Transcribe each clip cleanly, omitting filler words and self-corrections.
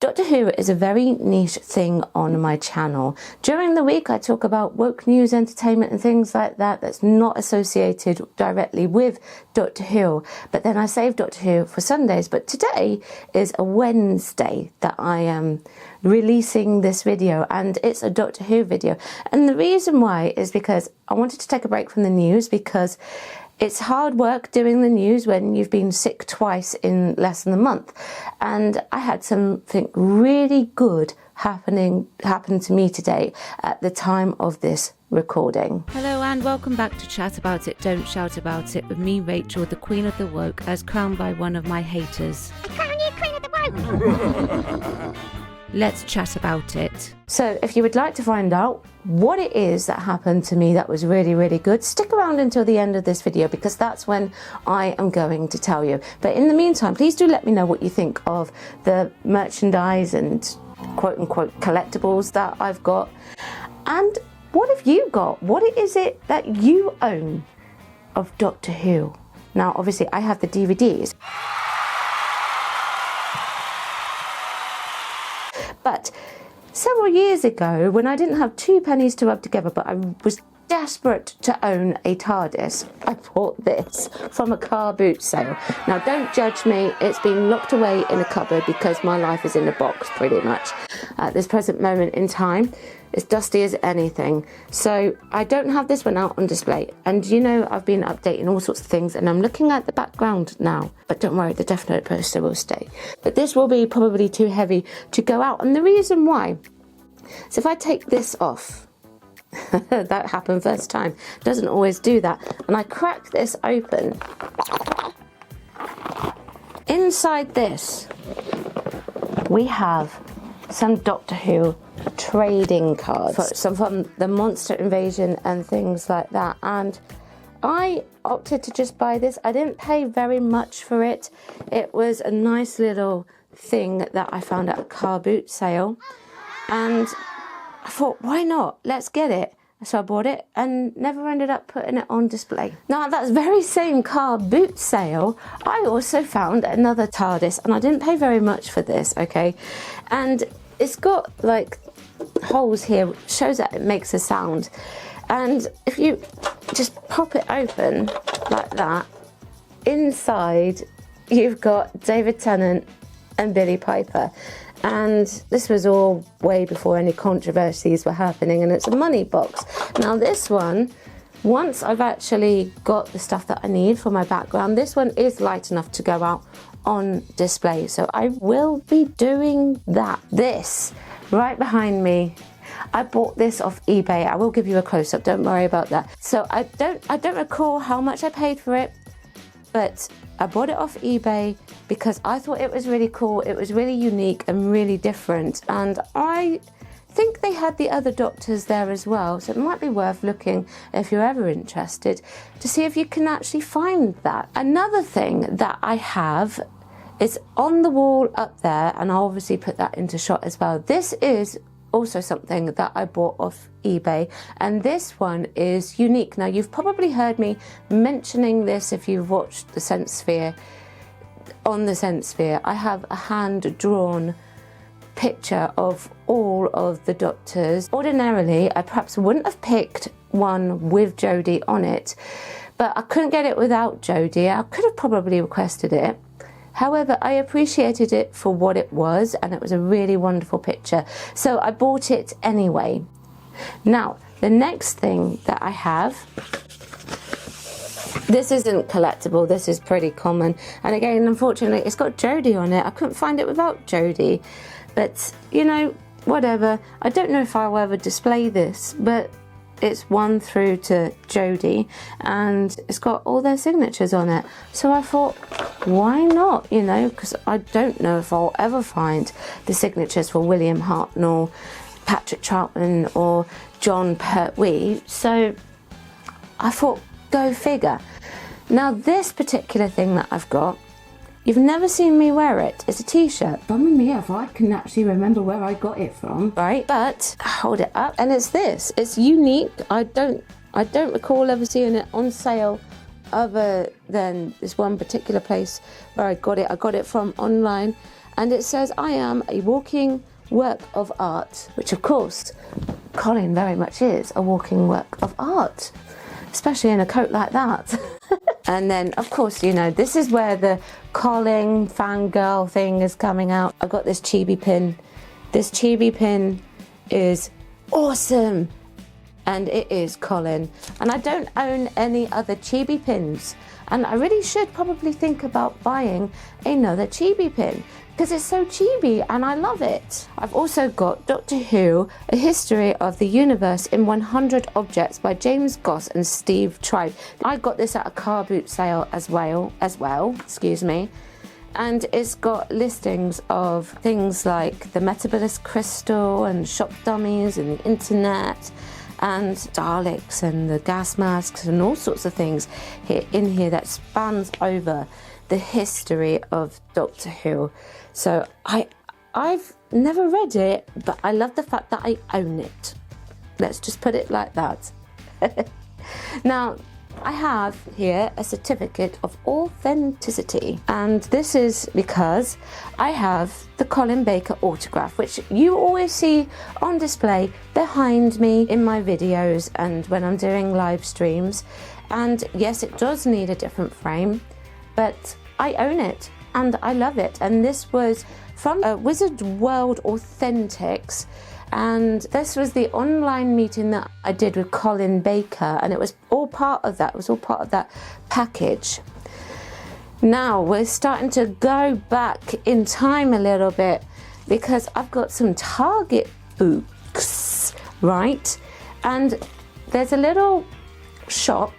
Doctor Who is a very niche thing on my channel. During the week I talk about woke news, entertainment and things like that that's not associated directly with Doctor Who. But then I save Doctor Who for Sundays. But today is a Wednesday that I am releasing this video, and it's a Doctor Who video. And the reason why is because I wanted to take a break from the news, because it's hard work doing the news when you've been sick twice in less than a month. And I had something really good happen to me today at the time of this recording. Hello and welcome back to Chat About It, Don't Shout About It with me, Rachel, the Queen of the Woke, as crowned by one of my haters. I crown you Queen of the Woke! Let's chat about it. So if you would like to find out what it is that happened to me that was really, really good, stick around until the end of this video, because that's when I am going to tell you. But in the meantime, please do let me know what you think of the merchandise and quote-unquote collectibles that I've got. And what have you got? What is it that you own of Doctor Who? Now, obviously, I have the DVDs. But several years ago, when I didn't have two pennies to rub together, but I was desperate to own a TARDIS, I bought this from a car boot sale. Now, don't judge me. It's been locked away in a cupboard because my life is in a box, pretty much, at this present moment in time. It's dusty as anything. So I don't have this one out on display. And you know, I've been updating all sorts of things, and I'm looking at the background now. But don't worry, the Death Note poster will stay. But this will be probably too heavy to go out. And the reason why, so if I take this off, that happened first time, doesn't always do that. And I crack this open. Inside this, we have some Doctor Who trading cards, some from the Monster Invasion and things like that. And I opted to just buy this. I didn't pay very much for it. It was a nice little thing that I found at a car boot sale, and I thought, why not? Let's get it. So I bought it and never ended up putting it on display. Now, at that very same car boot sale, I also found another TARDIS, and I didn't pay very much for this, okay? And it's got like holes here, shows that it makes a sound. And if you just pop it open like that, inside you've got David Tennant and Billie Piper. And this was all way before any controversies were happening, and it's a money box. Now this one, once I've actually got the stuff that I need for my background, this one is light enough to go out on display. So I will be doing that. This right behind me, I bought this off eBay. I will give you a close-up, don't worry about that. So I don't recall how much I paid for it, but I bought it off eBay because I thought it was really cool. It was really unique and really different. And I think they had the other Doctors there as well. So it might be worth looking, if you're ever interested, to see if you can actually find that. Another thing that I have is on the wall up there, and I'll obviously put that into shot as well. This is also something that I bought off eBay, and this one is unique. Now, you've probably heard me mentioning this if you've watched the Sense Sphere. On the Sense Sphere, I have a hand-drawn picture of all of the Doctors. Ordinarily, I perhaps wouldn't have picked one with Jodie on it, but I couldn't get it without Jodie. I could have probably requested it. However, I appreciated it for what it was, and it was a really wonderful picture. So I bought it anyway. Now, the next thing that I have, this isn't collectible, this is pretty common. And again, unfortunately, it's got Jodie on it. I couldn't find it without Jodie. But, you know, whatever. I don't know if I'll ever display this, but it's one through to Jodie, and it's got all their signatures on it. So I thought, why not, you know, because I don't know if I'll ever find the signatures for William Hartnell, Patrick Troughton or Jon Pertwee. So I thought, go figure. Now, this particular thing that I've got, you've never seen me wear it. It's a t-shirt. Bummer me if I can actually remember where I got it from, right? But hold it up, and it's this. It's unique. I don't recall ever seeing it on sale other than this one particular place where I got it. I got it from online, and it says, "I am a walking work of art," which of course Colin very much is a walking work of art, especially in a coat like that. And then of course, you know, this is where the Colin fangirl thing is coming out. I've got this chibi pin. This chibi pin is awesome, and it is Colin, and I don't own any other chibi pins, and I really should probably think about buying another chibi pin because it's so chibi and I love it. I've also got Doctor Who, A History of the Universe in 100 Objects by James Goss and Steve Tribe. I got this at a car boot sale as well, excuse me. And it's got listings of things like the Metabulus crystal and shop dummies and the internet and Daleks and the gas masks and all sorts of things in here that spans over the history of Doctor Who. So I've never read it, but I love the fact that I own it. Let's just put it like that. Now, I have here a certificate of authenticity, and this is because I have the Colin Baker autograph, which you always see on display behind me in my videos and when I'm doing live streams. And yes, it does need a different frame, but I own it and I love it. And this was from Wizard World Authentics, and this was the online meeting that I did with Colin Baker, and it was all part of that. It was all part of that package. Now we're starting to go back in time a little bit because I've got some Target books, right? And there's a little shop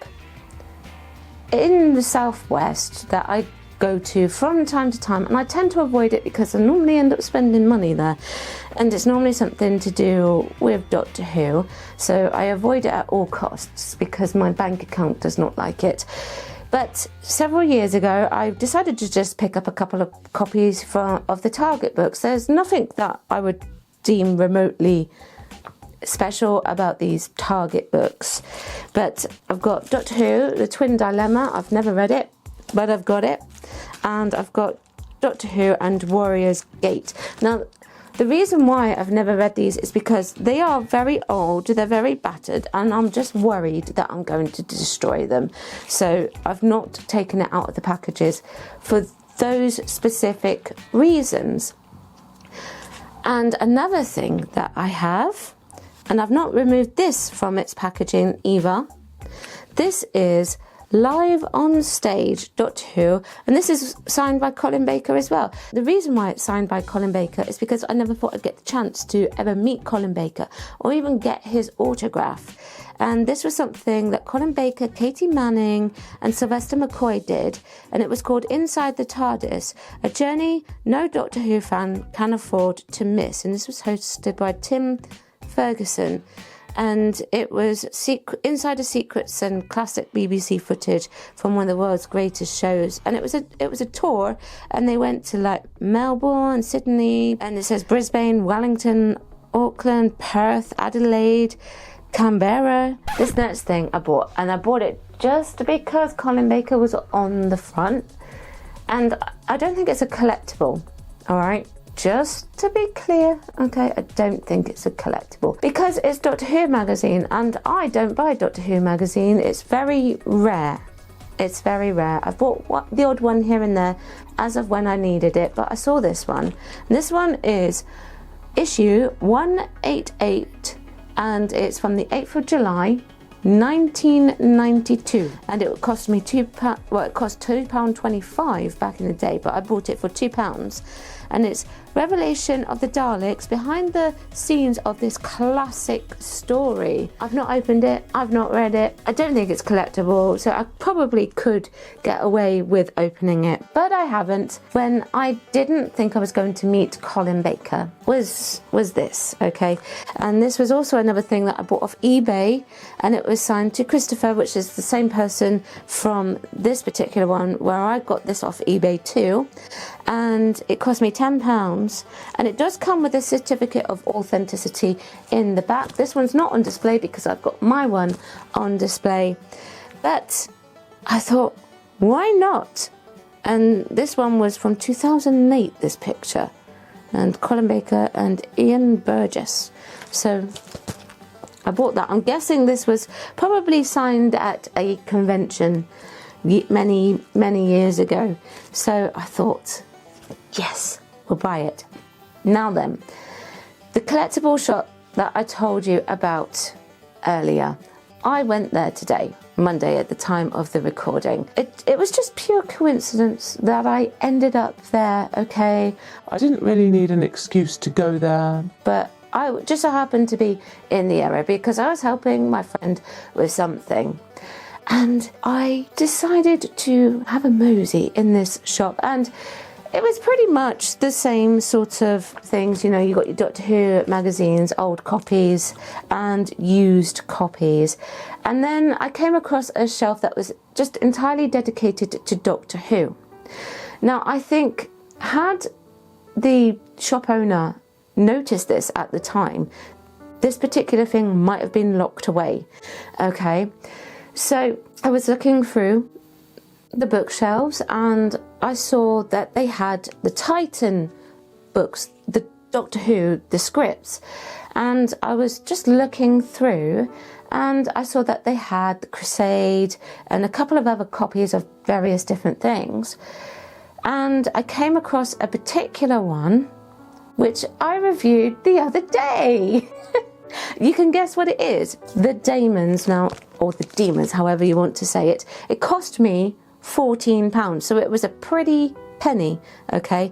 in the southwest that I go to from time to time, and I tend to avoid it because I normally end up spending money there, and it's normally something to do with Doctor Who, so I avoid it at all costs because my bank account does not like it. But several years ago I decided to just pick up a couple of copies of the Target books. There's nothing that I would deem remotely special about these Target books, but I've got Doctor Who, The Twin Dilemma. I've never read it, but I've got it. And I've got Doctor Who and Warrior's Gate. Now, the reason why I've never read these is because they are very old, they're very battered, and I'm just worried that I'm going to destroy them. So I've not taken it out of the packages for those specific reasons. And another thing that I have, and I've not removed this from its packaging either, this is Live on Stage Doctor Who, and this is signed by Colin Baker as well. The reason why it's signed by Colin Baker is because I never thought I'd get the chance to ever meet Colin Baker or even get his autograph. And this was something that Colin Baker, Katie Manning and Sylvester McCoy did, and it was called Inside the TARDIS, a journey no Doctor Who fan can afford to miss. And this was hosted by Tim Ferguson. And it was insider secrets and classic BBC footage from one of the world's greatest shows. And it was a tour, and they went to like Melbourne, Sydney, and it says Brisbane, Wellington, Auckland, Perth, Adelaide, Canberra. This next thing I bought, and I bought it just because Colin Baker was on the front, and I don't think it's a collectible, all right? Just to be clear, okay, I don't think it's a collectible because it's Doctor Who magazine, and I don't buy Doctor Who magazine. It's very rare. It's very rare. I've bought the odd one here and there as of when I needed it, but I saw this one. And this one is issue 188, and it's from the 8th of July 1992, and it cost me £2. Well, it cost £2.25 back in the day, but I bought it for £2. And it's Revelation of the Daleks, behind the scenes of this classic story. I've not opened it, I've not read it. I don't think it's collectible, so I probably could get away with opening it, but I haven't. When I didn't think I was going to meet Colin Baker was this, okay? And this was also another thing that I bought off eBay, and it was signed to Christopher, which is the same person from this particular one where I got this off eBay too. And it cost me £10, and it does come with a certificate of authenticity in the back. This one's not on display because I've got my one on display, but I thought, why not And this one was from 2008, this picture. And Colin Baker and Ian Burgess. So I bought that. I'm guessing this was probably signed at a convention many, many years ago. So I thought, yes, we'll buy it. Now then, the collectible shop that I told you about earlier, I went there today, Monday, at the time of the recording. It was just pure coincidence that I ended up there, okay? I didn't really need an excuse to go there. But I just so happened to be in the area because I was helping my friend with something. And I decided to have a mosey in this shop, and it was pretty much the same sort of things. You know, you got your Doctor Who magazines, old copies and used copies. And then I came across a shelf that was just entirely dedicated to Doctor Who. Now, I think had the shop owner noticed this at the time, this particular thing might have been locked away. Okay, so I was looking through the bookshelves and I saw that they had the Titan books, the Doctor Who, the scripts, and I was just looking through and I saw that they had the Crusade and a couple of other copies of various different things, and I came across a particular one which I reviewed the other day. You can guess what it is. The Daemons now, or the Demons, however you want to say it. It cost me £14, so it was a pretty penny, okay?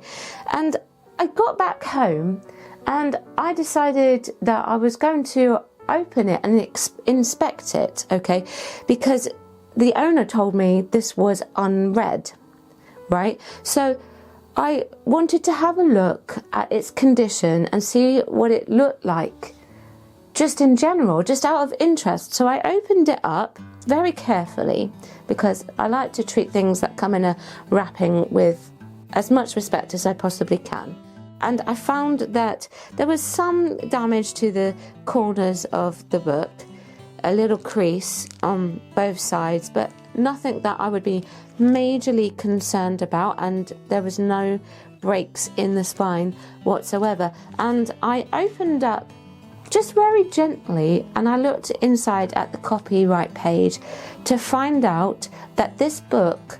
And I got back home and I decided that I was going to open it and inspect it, okay? Because the owner told me this was unread, right? So I wanted to have a look at its condition and see what it looked like, just in general, just out of interest. So I opened it up very carefully because I like to treat things that come in a wrapping with as much respect as I possibly can. And I found that there was some damage to the corners of the book, a little crease on both sides, but nothing that I would be majorly concerned about, and there was no breaks in the spine whatsoever. And I opened up just very gently and I looked inside at the copyright page to find out that this book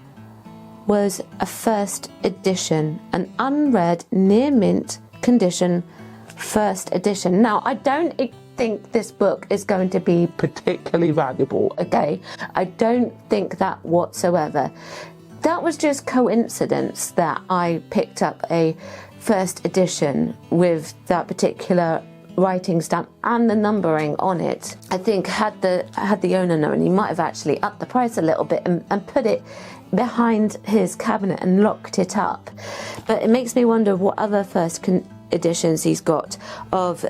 was a first edition, an unread, near mint condition first edition. Now, I don't think this book is going to be particularly valuable. Okay, I don't think that whatsoever. That was just coincidence that I picked up a first edition with that particular writing stamp and the numbering on it. I think had the owner known, he might have actually upped the price a little bit and put it behind his cabinet and locked it up. But it makes me wonder what other first editions he's got of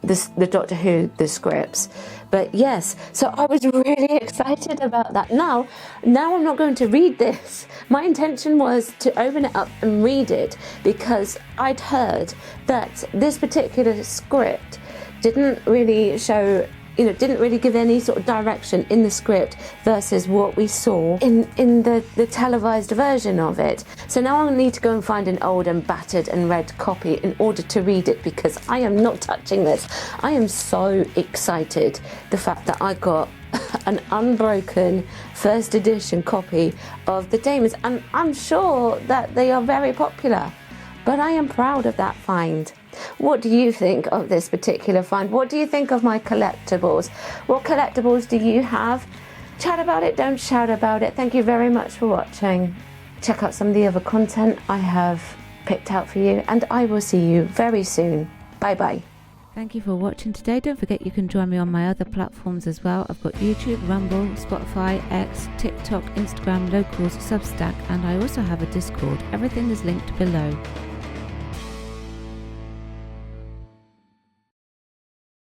the Doctor Who, the scripts. But yes, so I was really excited about that. Now I'm not going to read this. My intention was to open it up and read it because I'd heard that this particular script didn't really show, didn't really give any sort of direction in the script versus what we saw in the televised version of it. So now I need to go and find an old and battered and read copy in order to read it because I am not touching this. I am so excited the fact that I got an unbroken first edition copy of the Daemons, and I'm sure that they are very popular, but I am proud of that find. What do you think of this particular find? What do you think of my collectibles? What collectibles do you have? Chat about it, don't shout about it. Thank you very much for watching. Check out some of the other content I have picked out for you, and I will see you very soon. Bye bye. Thank you for watching today. Don't forget you can join me on my other platforms as well. I've got YouTube, Rumble, Spotify, X, TikTok, Instagram, Locals, Substack, and I also have a Discord. Everything is linked below.